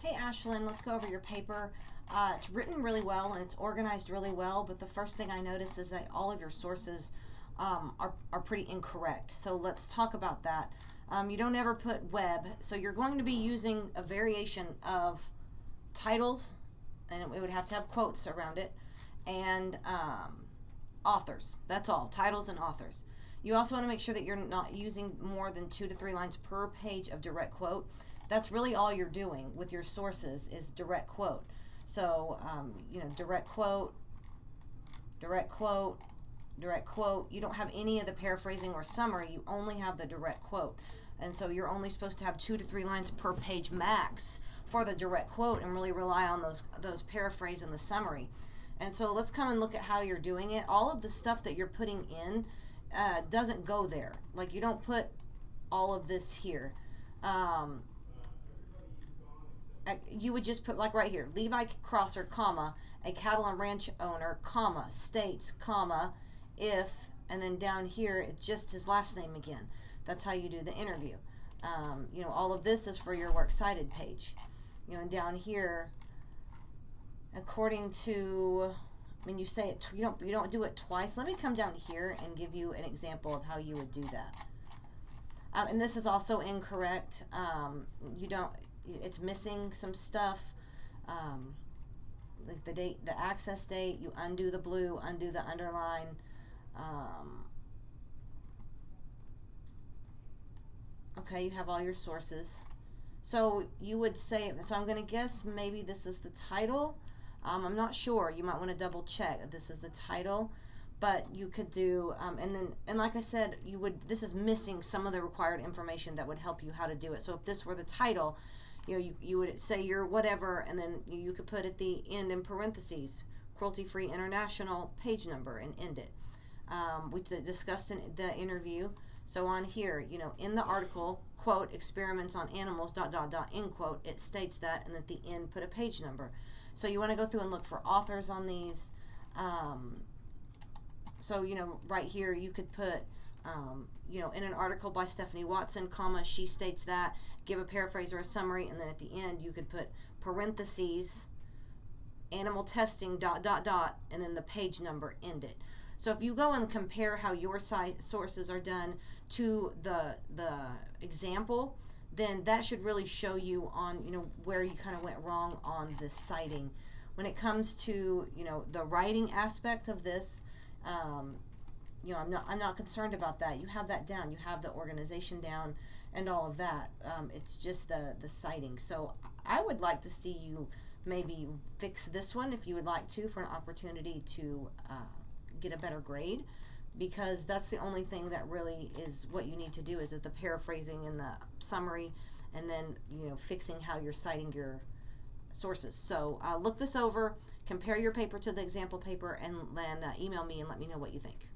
Hey Ashlyn, let's go over your paper. It's written really well and it's organized really well, but the first thing I notice is that all of your sources are pretty incorrect. So let's talk about that. You don't ever put web, so you're going to be using a variation of titles, and it would have to have quotes around it, and authors. That's all, titles and authors. You also want to make sure that you're not using more than 2 to 3 lines per page of direct quote. That's really all you're doing with your sources is direct quote. So, direct quote, direct quote, direct quote. You don't have any of the paraphrasing or summary. You only have the direct quote. And so you're only supposed to have 2 to 3 lines per page max for the direct quote and really rely on those paraphrase and the summary. And so let's come and look at how you're doing it. All of the stuff that you're putting in doesn't go there. Like, you don't put all of this here. You would just put, like right here, Levi Crosser, comma, a cattle and ranch owner, comma, states, comma, if, and then down here it's just his last name again. That's how you do the interview. All of this is for your works cited page. And down here, according to, when you say it, you don't do it twice. Let me come down here and give you an example of how you would do that. And this is also incorrect. It's missing some stuff. Like the date, the access date, you undo the blue, undo the underline. Okay, you have all your sources. So you would say, so I'm going to guess maybe this is the title. I'm not sure. You might want to double check that this is the title. But you could do, and like I said, this is missing some of the required information that would help you how to do it. So if this were the title, you would say your whatever, and then you could put at the end in parentheses, Cruelty Free International page number, and end it. We discussed in the interview. So on here, in the article, quote, experiments on animals, ... end quote, it states that, and at the end put a page number. So you want to go through and look for authors on these. So, right here you could put, in an article by Stephanie Watson, comma, she states that, give a paraphrase or a summary, and then at the end you could put parentheses, animal testing, ... and then the page number, end it. So if you go and compare how your sources are done to the example, then that should really show you on, where you kind of went wrong on this citing. When it comes to, the writing aspect of this, I'm not concerned about that. You have that down. You have the organization down and all of that. It's just the citing. So I would like to see you maybe fix this one if you would like to, for an opportunity to get a better grade, because that's the only thing that really is what you need to do, is the paraphrasing and the summary, and then fixing how you're citing your sources. So look this over, compare your paper to the example paper, and then email me and let me know what you think.